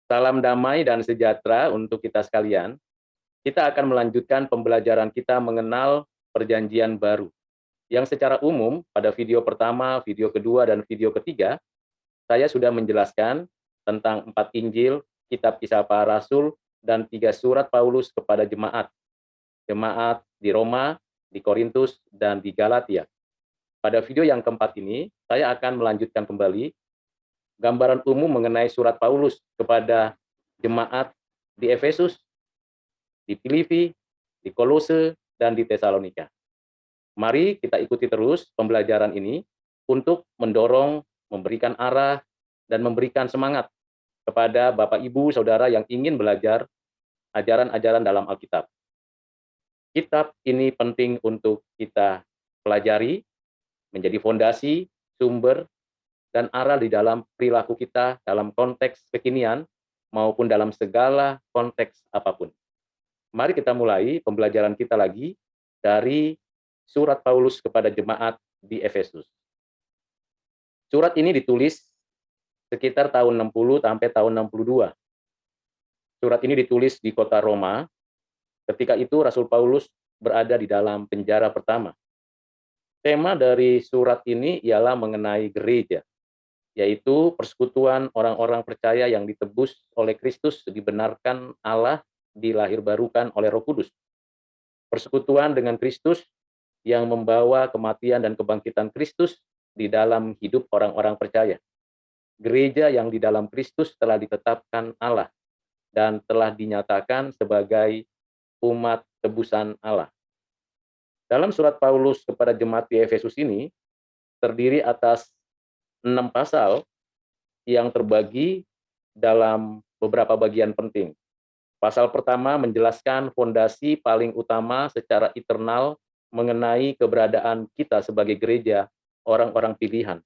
Salam damai dan sejahtera untuk kita sekalian. Kita akan melanjutkan pembelajaran kita mengenal perjanjian baru. Yang secara umum pada video pertama, video kedua, dan video ketiga, saya sudah menjelaskan tentang 4 Injil, kitab Kisah Para Rasul, dan 3 surat Paulus kepada jemaat. Jemaat di Roma, di Korintus, dan di Galatia. Pada video yang keempat ini, saya akan melanjutkan kembali gambaran umum mengenai surat Paulus kepada jemaat di Efesus, di Filipi, di Kolose, dan di Tesalonika. Mari kita ikuti terus pembelajaran ini untuk mendorong, memberikan arah, dan memberikan semangat kepada Bapak, Ibu, Saudara yang ingin belajar ajaran-ajaran dalam Alkitab. Kitab ini penting untuk kita pelajari, menjadi fondasi, sumber, dan arah di dalam perilaku kita dalam konteks kekinian maupun dalam segala konteks apapun. Mari kita mulai pembelajaran kita lagi dari surat Paulus kepada jemaat di Efesus. Surat ini ditulis sekitar tahun 60 sampai tahun 62. Surat ini ditulis di kota Roma. Ketika itu Rasul Paulus berada di dalam penjara pertama. Tema dari surat ini ialah mengenai gereja, yaitu persekutuan orang-orang percaya yang ditebus oleh Kristus, dibenarkan Allah, dilahirbarukan oleh Roh Kudus. Persekutuan dengan Kristus yang membawa kematian dan kebangkitan Kristus di dalam hidup orang-orang percaya. Gereja yang di dalam Kristus telah ditetapkan Allah dan telah dinyatakan sebagai umat tebusan Allah. Dalam surat Paulus kepada jemaat di Efesus ini terdiri atas 6 pasal yang terbagi dalam beberapa bagian penting. Pasal pertama menjelaskan fondasi paling utama secara internal mengenai keberadaan kita sebagai gereja, orang-orang pilihan.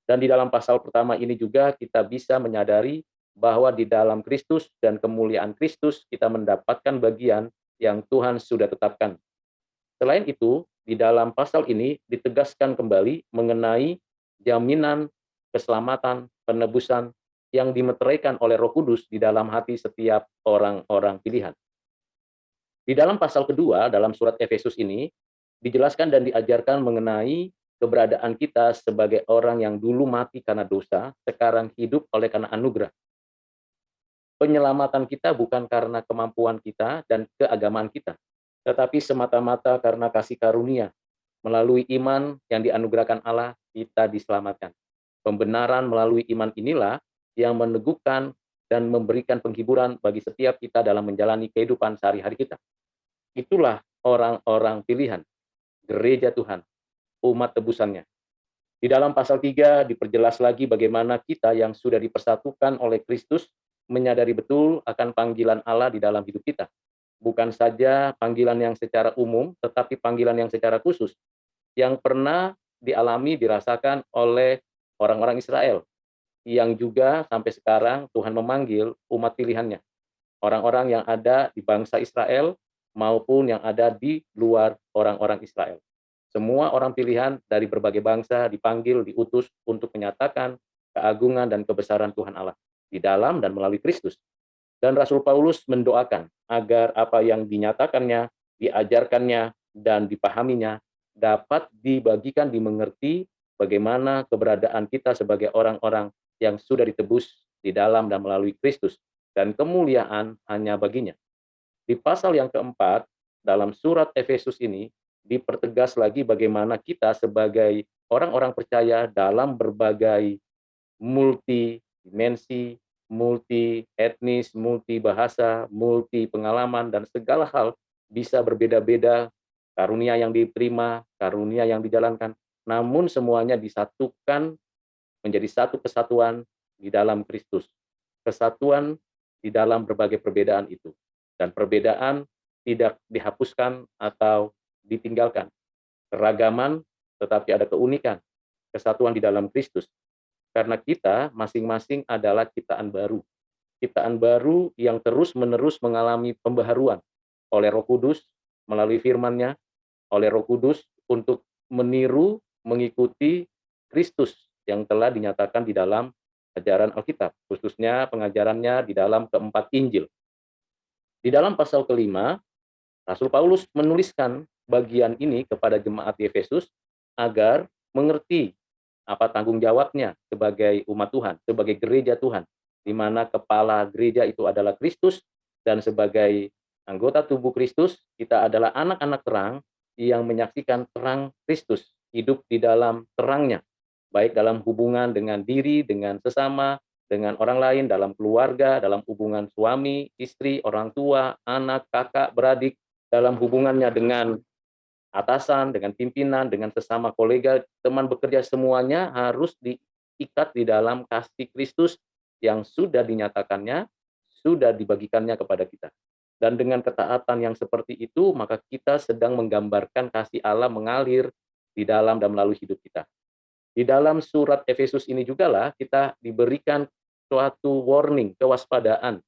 Dan di dalam pasal pertama ini juga kita bisa menyadari bahwa di dalam Kristus dan kemuliaan Kristus kita mendapatkan bagian yang Tuhan sudah tetapkan. Selain itu, di dalam pasal ini ditegaskan kembali mengenai jaminan keselamatan, penebusan yang dimeteraikan oleh Roh Kudus di dalam hati setiap orang-orang pilihan. Di dalam pasal kedua, dalam surat Efesus ini, dijelaskan dan diajarkan mengenai keberadaan kita sebagai orang yang dulu mati karena dosa, sekarang hidup oleh karena anugerah. Penyelamatan kita bukan karena kemampuan kita dan keagamaan kita, tetapi semata-mata karena kasih karunia. Melalui iman yang dianugerahkan Allah, kita diselamatkan. Pembenaran melalui iman inilah yang meneguhkan dan memberikan penghiburan bagi setiap kita dalam menjalani kehidupan sehari-hari kita. Itulah orang-orang pilihan, gereja Tuhan, umat tebusannya. Di dalam pasal 3 diperjelas lagi bagaimana kita yang sudah dipersatukan oleh Kristus menyadari betul akan panggilan Allah di dalam hidup kita. Bukan saja panggilan yang secara umum, tetapi panggilan yang secara khusus, yang pernah dialami, dirasakan oleh orang-orang Israel, yang juga sampai sekarang Tuhan memanggil umat pilihannya, orang-orang yang ada di bangsa Israel maupun yang ada di luar orang-orang Israel. Semua orang pilihan dari berbagai bangsa dipanggil, diutus untuk menyatakan keagungan dan kebesaran Tuhan Allah di dalam dan melalui Kristus. Dan Rasul Paulus mendoakan agar apa yang dinyatakannya, diajarkannya, dan dipahaminya dapat dibagikan, dimengerti bagaimana keberadaan kita sebagai orang-orang yang sudah ditebus di dalam dan melalui Kristus, dan kemuliaan hanya baginya. Di pasal yang keempat, dalam surat Efesus ini, dipertegas lagi bagaimana kita sebagai orang-orang percaya dalam berbagai multi dimensi, multi etnis, multi bahasa, multi pengalaman, dan segala hal bisa berbeda-beda, karunia yang diterima, karunia yang dijalankan, namun semuanya disatukan menjadi satu kesatuan di dalam Kristus. Kesatuan di dalam berbagai perbedaan itu. Dan perbedaan tidak dihapuskan atau ditinggalkan. Keragaman, tetapi ada keunikan. Kesatuan di dalam Kristus. Karena kita masing-masing adalah ciptaan baru. Ciptaan baru yang terus-menerus mengalami pembaharuan oleh Roh Kudus melalui firman-Nya, oleh Roh Kudus untuk meniru, mengikuti Kristus yang telah dinyatakan di dalam ajaran Alkitab, khususnya pengajarannya di dalam keempat Injil. Di dalam pasal kelima, Rasul Paulus menuliskan bagian ini kepada jemaat di Efesus agar mengerti apa tanggung jawabnya sebagai umat Tuhan, sebagai gereja Tuhan, di mana kepala gereja itu adalah Kristus, dan sebagai anggota tubuh Kristus, kita adalah anak-anak terang yang menyaksikan terang Kristus, hidup di dalam terangnya, baik dalam hubungan dengan diri, dengan sesama, dengan orang lain, dalam keluarga, dalam hubungan suami, istri, orang tua, anak, kakak, beradik, dalam hubungannya dengan atasan, dengan pimpinan, dengan sesama kolega, teman bekerja, semuanya harus diikat di dalam kasih Kristus yang sudah dinyatakannya, sudah dibagikannya kepada kita. Dan dengan ketaatan yang seperti itu, maka kita sedang menggambarkan kasih Allah mengalir di dalam dan melalui hidup kita. Di dalam surat Efesus ini juga lah kita diberikan suatu warning, kewaspadaan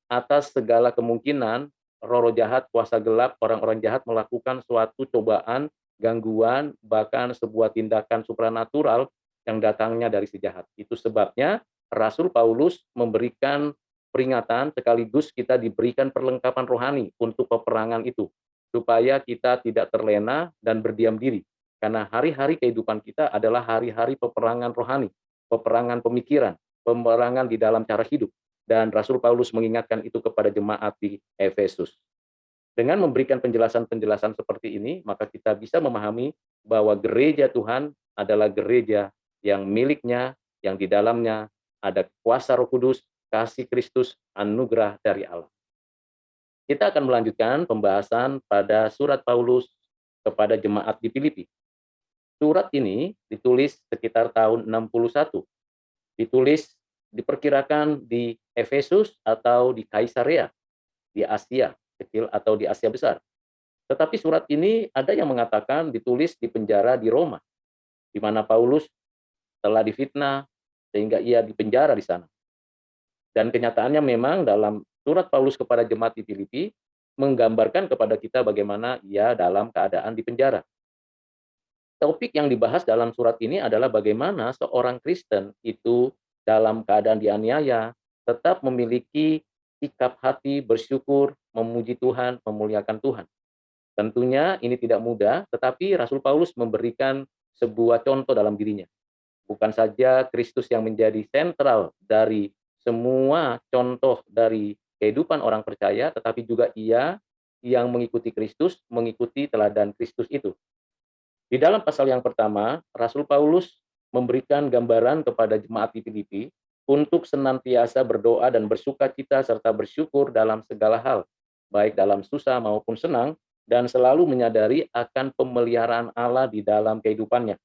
atas segala kemungkinan roh-roh jahat, kuasa gelap, orang-orang jahat melakukan suatu cobaan, gangguan, bahkan sebuah tindakan supranatural yang datangnya dari si jahat. Itu sebabnya Rasul Paulus memberikan peringatan sekaligus kita diberikan perlengkapan rohani untuk peperangan itu, supaya kita tidak terlena dan berdiam diri. Karena hari-hari kehidupan kita adalah hari-hari peperangan rohani, peperangan pemikiran, peperangan di dalam cara hidup. Dan Rasul Paulus mengingatkan itu kepada jemaat di Efesus. Dengan memberikan penjelasan-penjelasan seperti ini, maka kita bisa memahami bahwa gereja Tuhan adalah gereja yang miliknya, yang di dalamnya ada kuasa Roh Kudus, kasih Kristus, anugerah dari Allah. Kita akan melanjutkan pembahasan pada surat Paulus kepada jemaat di Filipi. Surat ini ditulis sekitar tahun 61. Ditulis diperkirakan di Efesus atau di Kaisarea, di Asia Kecil atau di Asia Besar. Tetapi surat ini ada yang mengatakan ditulis di penjara di Roma, di mana Paulus telah difitnah sehingga ia dipenjara di sana. Dan kenyataannya memang dalam surat Paulus kepada jemaat di Filipi menggambarkan kepada kita bagaimana ia dalam keadaan di penjara. Topik yang dibahas dalam surat ini adalah bagaimana seorang Kristen itu dalam keadaan dianiaya tetap memiliki sikap hati bersyukur, memuji Tuhan, memuliakan Tuhan. Tentunya ini tidak mudah, tetapi Rasul Paulus memberikan sebuah contoh dalam dirinya. Bukan saja Kristus yang menjadi sentral dari semua contoh dari kehidupan orang percaya, tetapi juga ia yang mengikuti Kristus, mengikuti teladan Kristus itu. Di dalam pasal yang pertama, Rasul Paulus memberikan gambaran kepada jemaat di Filipi untuk senantiasa berdoa dan bersukacita serta bersyukur dalam segala hal, baik dalam susah maupun senang, dan selalu menyadari akan pemeliharaan Allah di dalam kehidupannya.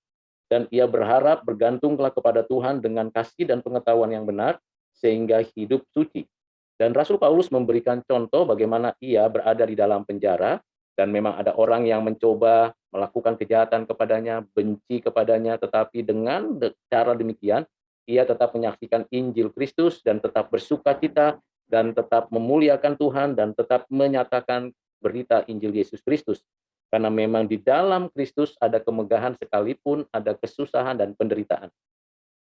Dan ia berharap bergantunglah kepada Tuhan dengan kasih dan pengetahuan yang benar, sehingga hidup suci. Dan Rasul Paulus memberikan contoh bagaimana ia berada di dalam penjara, dan memang ada orang yang mencoba melakukan kejahatan kepadanya, benci kepadanya, tetapi dengan cara demikian, ia tetap menyaksikan Injil Kristus dan tetap bersukacita dan tetap memuliakan Tuhan dan tetap menyatakan berita Injil Yesus Kristus. Karena memang di dalam Kristus ada kemegahan sekalipun ada kesusahan dan penderitaan.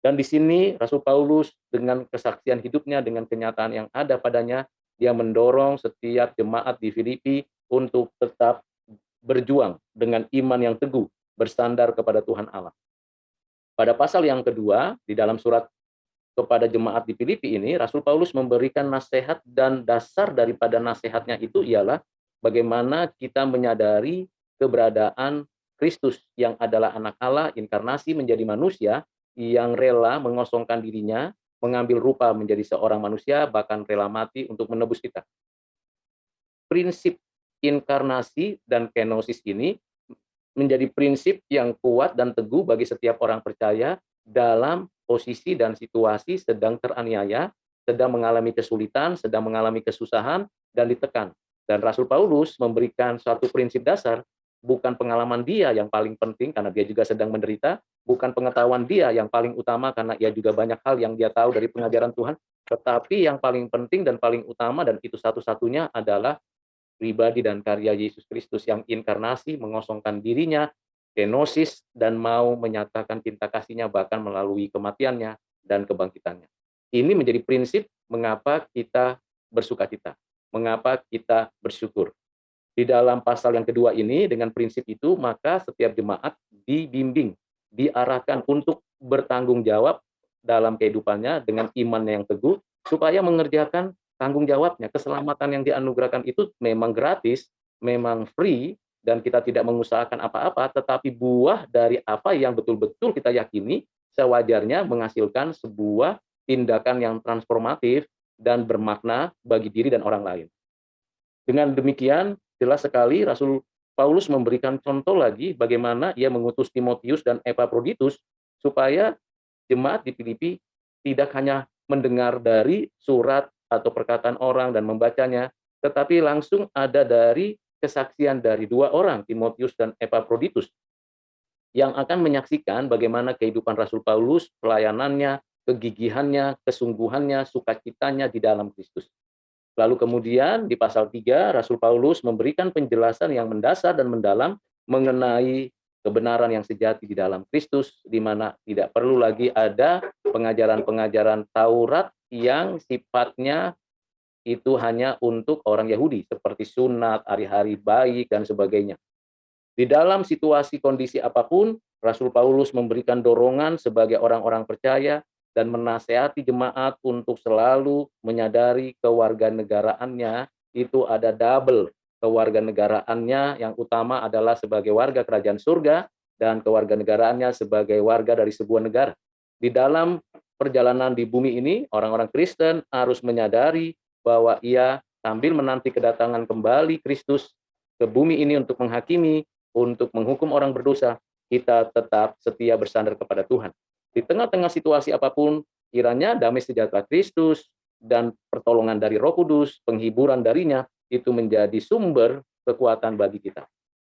Dan di sini Rasul Paulus dengan kesaksian hidupnya, dengan kenyataan yang ada padanya, dia mendorong setiap jemaat di Filipi untuk tetap berjuang dengan iman yang teguh, bersandar kepada Tuhan Allah. Pada pasal yang kedua, di dalam surat kepada jemaat di Filipi ini, Rasul Paulus memberikan nasihat, dan dasar daripada nasihatnya itu ialah bagaimana kita menyadari keberadaan Kristus yang adalah anak Allah, inkarnasi menjadi manusia, yang rela mengosongkan dirinya, mengambil rupa menjadi seorang manusia, bahkan rela mati untuk menebus kita. Prinsip inkarnasi dan kenosis ini menjadi prinsip yang kuat dan teguh bagi setiap orang percaya dalam posisi dan situasi sedang teraniaya, sedang mengalami kesulitan, sedang mengalami kesusahan, dan ditekan. Dan Rasul Paulus memberikan suatu prinsip dasar, bukan pengalaman dia yang paling penting karena dia juga sedang menderita, bukan pengetahuan dia yang paling utama karena ia juga banyak hal yang dia tahu dari pengajaran Tuhan, tetapi yang paling penting dan paling utama, dan itu satu-satunya adalah pribadi dan karya Yesus Kristus yang inkarnasi, mengosongkan dirinya, kenosis, dan mau menyatakan cinta kasihnya bahkan melalui kematiannya dan kebangkitannya. Ini menjadi prinsip mengapa kita bersukacita, mengapa kita bersyukur. Di dalam pasal yang kedua ini, dengan prinsip itu, maka setiap jemaat dibimbing, diarahkan untuk bertanggung jawab dalam kehidupannya dengan iman yang teguh, supaya mengerjakan tanggung jawabnya. Keselamatan yang dianugerahkan itu memang gratis, memang free, dan kita tidak mengusahakan apa-apa, tetapi buah dari apa yang betul-betul kita yakini, sewajarnya menghasilkan sebuah tindakan yang transformatif dan bermakna bagi diri dan orang lain. Dengan demikian, jelas sekali Rasul Paulus memberikan contoh lagi bagaimana ia mengutus Timotius dan Epaphroditus supaya jemaat di Filipi tidak hanya mendengar dari surat atau perkataan orang dan membacanya, tetapi langsung ada dari kesaksian dari dua orang, Timotius dan Epaphroditus, yang akan menyaksikan bagaimana kehidupan Rasul Paulus, pelayanannya, kegigihannya, kesungguhannya, sukacitanya di dalam Kristus. Lalu kemudian di pasal 3, Rasul Paulus memberikan penjelasan yang mendasar dan mendalam mengenai kebenaran yang sejati di dalam Kristus, di mana tidak perlu lagi ada pengajaran-pengajaran Taurat yang sifatnya itu hanya untuk orang Yahudi, seperti sunat, hari-hari baik, dan sebagainya. Di dalam situasi kondisi apapun, Rasul Paulus memberikan dorongan sebagai orang-orang percaya dan menasehati jemaat untuk selalu menyadari kewarganegaraannya itu ada double. Kewarganegaraannya yang utama adalah sebagai warga kerajaan surga dan kewarganegaraannya sebagai warga dari sebuah negara. Di dalam perjalanan di bumi ini, orang-orang Kristen harus menyadari bahwa ia sambil menanti kedatangan kembali Kristus ke bumi ini untuk menghakimi, untuk menghukum orang berdosa, kita tetap setia bersandar kepada Tuhan. Di tengah-tengah situasi apapun, kiranya damai sejahtera Kristus dan pertolongan dari Roh Kudus, penghiburan darinya, itu menjadi sumber kekuatan bagi kita.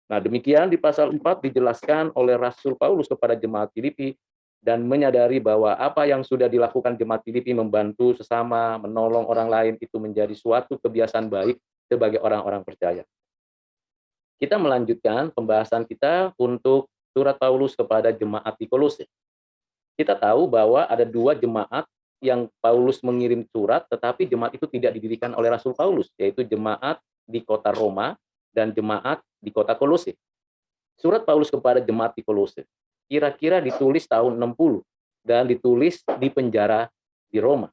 Nah, demikian di pasal 4 dijelaskan oleh Rasul Paulus kepada jemaat Filipi dan menyadari bahwa apa yang sudah dilakukan jemaat Filipi membantu sesama, menolong orang lain, itu menjadi suatu kebiasaan baik sebagai orang-orang percaya. Kita melanjutkan pembahasan kita untuk surat Paulus kepada jemaat di Kolose. Kita tahu bahwa ada dua jemaat yang Paulus mengirim surat, tetapi jemaat itu tidak didirikan oleh Rasul Paulus, yaitu jemaat di kota Roma dan jemaat di kota Kolose. Surat Paulus kepada jemaat di Kolose kira-kira ditulis tahun 60 dan ditulis di penjara di Roma.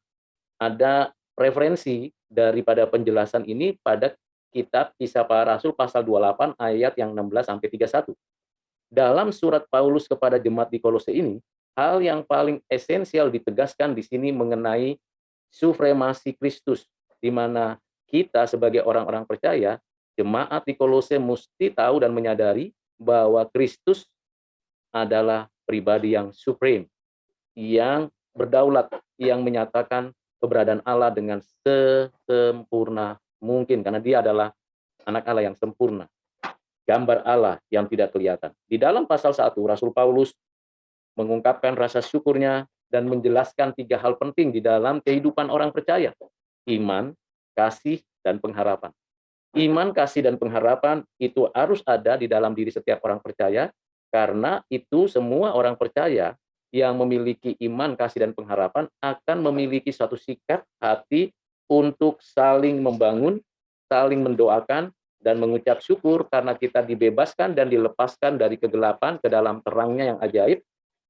Ada referensi daripada penjelasan ini pada kitab Kisah Para Rasul pasal 28 ayat yang 16 sampai 31. Dalam surat Paulus kepada jemaat di Kolose ini, hal yang paling esensial ditegaskan di sini mengenai supremasi Kristus, di mana kita sebagai orang-orang percaya, jemaat di Kolose mesti tahu dan menyadari bahwa Kristus adalah pribadi yang supreme, yang berdaulat, yang menyatakan keberadaan Allah dengan sesempurna mungkin, karena dia adalah anak Allah yang sempurna, gambar Allah yang tidak kelihatan. Di dalam pasal 1, Rasul Paulus mengungkapkan rasa syukurnya dan menjelaskan 3 hal penting di dalam kehidupan orang percaya: iman, kasih, dan pengharapan. Iman, kasih, dan pengharapan itu harus ada di dalam diri setiap orang percaya, karena itu semua orang percaya yang memiliki iman, kasih, dan pengharapan akan memiliki suatu sikap hati untuk saling membangun, saling mendoakan, dan mengucap syukur karena kita dibebaskan dan dilepaskan dari kegelapan ke dalam terangnya yang ajaib.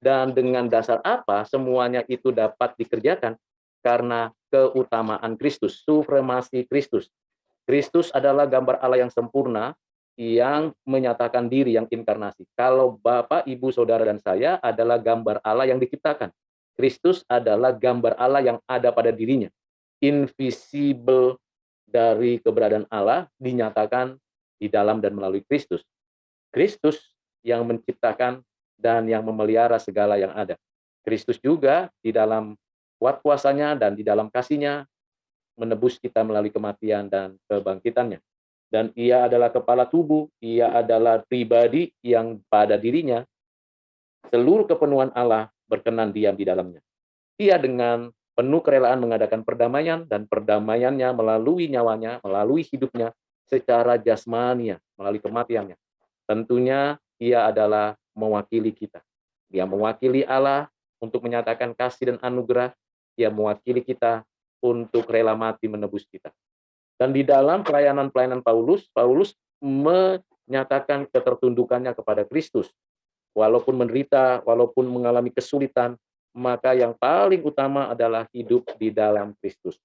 Dan dengan dasar apa semuanya itu dapat dikerjakan? Karena keutamaan Kristus, supremasi Kristus. Kristus adalah gambar Allah yang sempurna, yang menyatakan diri, yang inkarnasi. Kalau Bapak, Ibu, Saudara, dan saya adalah gambar Allah yang diciptakan. Kristus adalah gambar Allah yang ada pada dirinya. Invisible dari keberadaan Allah dinyatakan di dalam dan melalui Kristus. Kristus yang menciptakan dan yang memelihara segala yang ada. Kristus juga di dalam kuat kuasanya dan di dalam kasihnya menebus kita melalui kematian dan kebangkitannya. Dan ia adalah kepala tubuh, ia adalah pribadi yang pada dirinya seluruh kepenuhan Allah berkenan diam di dalamnya. Ia dengan penuh kerelaan mengadakan perdamaian, dan perdamaiannya melalui nyawanya, melalui hidupnya secara jasmania, melalui kematiannya. Tentunya ia adalah mewakili kita. Dia mewakili Allah, untuk menyatakan kasih dan anugerah, ia mewakili kita untuk rela mati menebus kita. Dan di dalam pelayanan-pelayanan Paulus, Paulus menyatakan ketertundukannya kepada Kristus. Walaupun menderita, walaupun mengalami kesulitan, maka yang paling utama adalah hidup di dalam Kristus.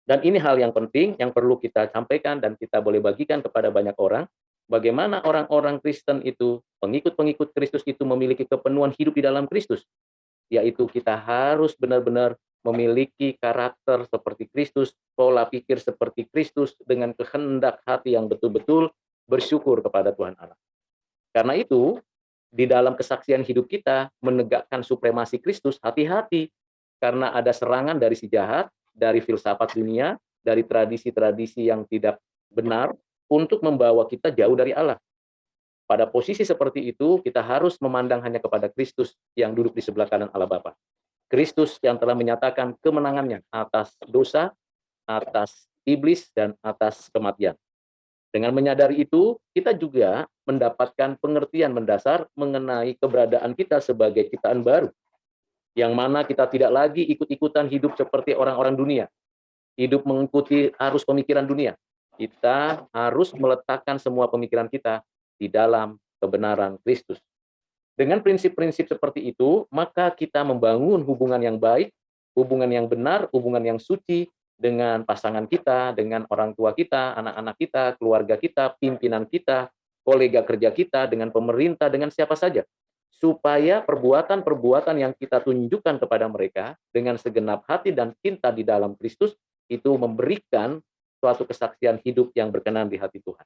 Dan ini hal yang penting yang perlu kita sampaikan dan kita boleh bagikan kepada banyak orang. Bagaimana orang-orang Kristen itu, pengikut-pengikut Kristus itu memiliki kepenuhan hidup di dalam Kristus. Yaitu kita harus benar-benar memiliki karakter seperti Kristus, pola pikir seperti Kristus, dengan kehendak hati yang betul-betul bersyukur kepada Tuhan Allah. Karena itu, di dalam kesaksian hidup kita menegakkan supremasi Kristus, hati-hati karena ada serangan dari si jahat, dari filsafat dunia, dari tradisi-tradisi yang tidak benar untuk membawa kita jauh dari Allah. Pada posisi seperti itu, kita harus memandang hanya kepada Kristus yang duduk di sebelah kanan Allah Bapa. Kristus yang telah menyatakan kemenangannya atas dosa, atas iblis, dan atas kematian. Dengan menyadari itu, kita juga mendapatkan pengertian mendasar mengenai keberadaan kita sebagai ciptaan baru, yang mana kita tidak lagi ikut-ikutan hidup seperti orang-orang dunia, hidup mengikuti arus pemikiran dunia. Kita harus meletakkan semua pemikiran kita di dalam kebenaran Kristus. Dengan prinsip-prinsip seperti itu, maka kita membangun hubungan yang baik, hubungan yang benar, hubungan yang suci dengan pasangan kita, dengan orang tua kita, anak-anak kita, keluarga kita, pimpinan kita, kolega kerja kita, dengan pemerintah, dengan siapa saja. Supaya perbuatan-perbuatan yang kita tunjukkan kepada mereka dengan segenap hati dan cinta di dalam Kristus itu memberikan suatu kesaksian hidup yang berkenan di hati Tuhan.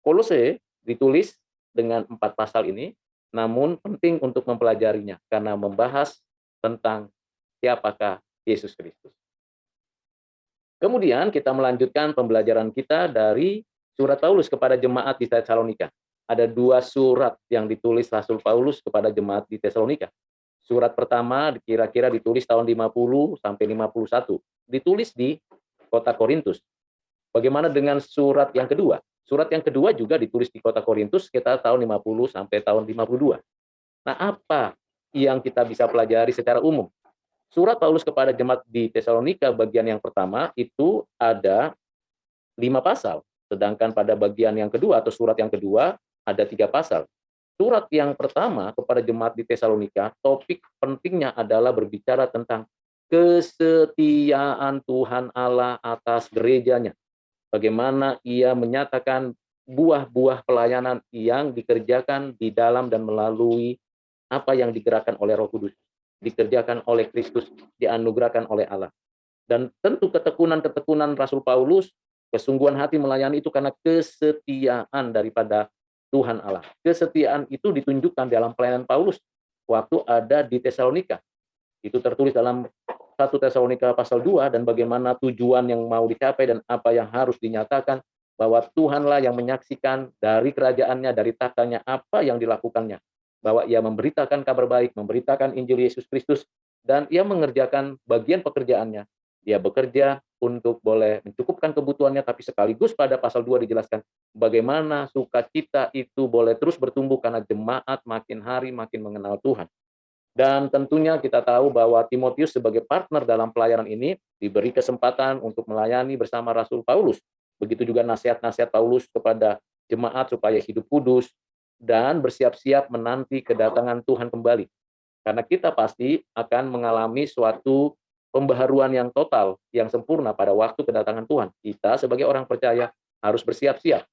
Kolose ditulis dengan 4 pasal ini, namun penting untuk mempelajarinya karena membahas tentang siapakah Yesus Kristus. Kemudian kita melanjutkan pembelajaran kita dari surat Paulus kepada jemaat di Tesalonika. Ada 2 surat yang ditulis Rasul Paulus kepada jemaat di Tesalonika. Surat pertama kira-kira ditulis tahun 50 sampai 51. Ditulis di kota Korintus. Bagaimana dengan surat yang kedua? Surat yang kedua juga ditulis di kota Korintus sekitar tahun 50 sampai tahun 52. Nah, apa yang kita bisa pelajari secara umum? Surat Paulus kepada jemaat di Tesalonika bagian yang pertama itu ada 5 pasal. Sedangkan pada bagian yang kedua atau surat yang kedua ada 3 pasal. Surat yang pertama kepada jemaat di Tesalonika, topik pentingnya adalah berbicara tentang kesetiaan Tuhan Allah atas gerejanya. Bagaimana ia menyatakan buah-buah pelayanan yang dikerjakan di dalam dan melalui apa yang digerakkan oleh Roh Kudus, dikerjakan oleh Kristus, dianugerahkan oleh Allah. Dan tentu ketekunan-ketekunan Rasul Paulus, kesungguhan hati melayani itu karena kesetiaan daripada Tuhan Allah. Kesetiaan itu ditunjukkan dalam pelayanan Paulus waktu ada di Tesalonika. Itu tertulis dalam 1 Tesalonika pasal 2 dan bagaimana tujuan yang mau dicapai dan apa yang harus dinyatakan, bahwa Tuhanlah yang menyaksikan dari kerajaannya, dari tahtanya apa yang dilakukannya, bahwa ia memberitakan kabar baik, memberitakan Injil Yesus Kristus, dan ia mengerjakan bagian pekerjaannya. Dia bekerja untuk boleh mencukupkan kebutuhannya, tapi sekaligus pada pasal 2 dijelaskan bagaimana sukacita itu boleh terus bertumbuh karena jemaat makin hari makin mengenal Tuhan. Dan tentunya kita tahu bahwa Timotius sebagai partner dalam pelayanan ini diberi kesempatan untuk melayani bersama Rasul Paulus. Begitu juga nasihat-nasihat Paulus kepada jemaat supaya hidup kudus dan bersiap-siap menanti kedatangan Tuhan kembali. Karena kita pasti akan mengalami suatu pembaharuan yang total, yang sempurna pada waktu kedatangan Tuhan. Kita sebagai orang percaya harus bersiap-siap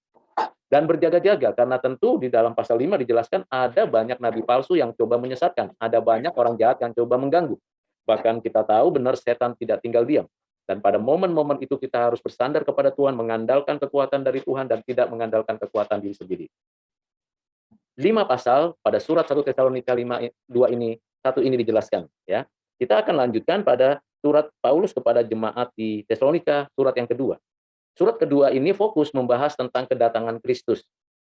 dan berjaga-jaga, karena tentu di dalam pasal 5 dijelaskan ada banyak nabi palsu yang coba menyesatkan, ada banyak orang jahat yang coba mengganggu. Bahkan kita tahu benar setan tidak tinggal diam. Dan pada momen-momen itu kita harus bersandar kepada Tuhan, mengandalkan kekuatan dari Tuhan dan tidak mengandalkan kekuatan diri sendiri. 5 pasal pada surat 1 Tesalonika 2 ini, 1 ini dijelaskan. Ya. Kita akan lanjutkan pada surat Paulus kepada jemaat di Tesalonika, surat yang kedua. Surat kedua ini fokus membahas tentang kedatangan Kristus,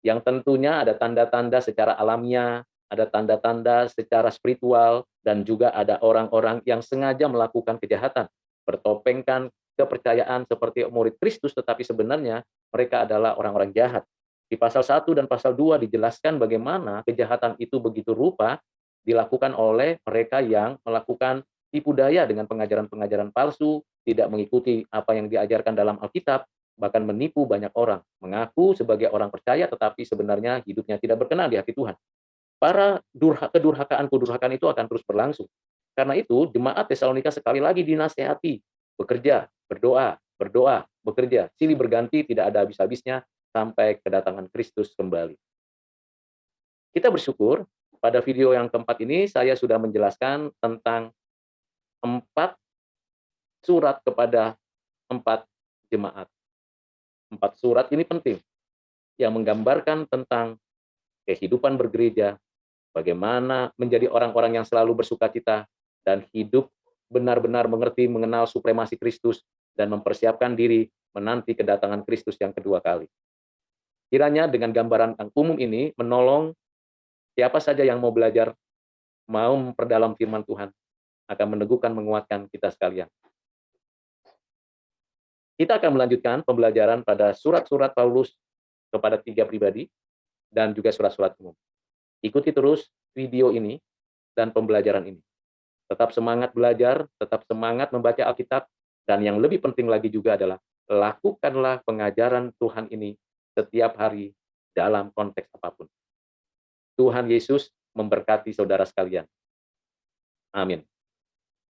yang tentunya ada tanda-tanda secara alamiah, ada tanda-tanda secara spiritual, dan juga ada orang-orang yang sengaja melakukan kejahatan, bertopengkan kepercayaan seperti murid Kristus, tetapi sebenarnya mereka adalah orang-orang jahat. Di pasal 1 dan pasal 2 dijelaskan bagaimana kejahatan itu begitu rupa, dilakukan oleh mereka yang melakukan tipu daya dengan pengajaran-pengajaran palsu, tidak mengikuti apa yang diajarkan dalam Alkitab, bahkan menipu banyak orang, mengaku sebagai orang percaya tetapi sebenarnya hidupnya tidak berkenan di hati Tuhan. Kedurhakaan itu akan terus berlangsung. Karena itu, jemaat Tesalonika sekali lagi dinasehati, bekerja, berdoa, berdoa, bekerja, silih berganti, tidak ada habis-habisnya sampai kedatangan Kristus kembali. Kita bersyukur pada video yang keempat ini saya sudah menjelaskan tentang 4 surat kepada 4 jemaat. 4 surat ini penting yang menggambarkan tentang kehidupan bergereja, bagaimana menjadi orang-orang yang selalu bersukacita dan hidup benar-benar mengerti, mengenal supremasi Kristus dan mempersiapkan diri menanti kedatangan Kristus yang kedua kali. Kiranya dengan gambaran yang umum ini menolong siapa saja yang mau belajar, mau memperdalam firman Tuhan, akan meneguhkan, menguatkan kita sekalian. Kita akan melanjutkan pembelajaran pada surat-surat Paulus kepada 3 pribadi dan juga surat-surat umum. Ikuti terus video ini dan pembelajaran ini. Tetap semangat belajar, tetap semangat membaca Alkitab, dan yang lebih penting lagi juga adalah lakukanlah pengajaran Tuhan ini setiap hari dalam konteks apapun. Tuhan Yesus memberkati saudara sekalian. Amin.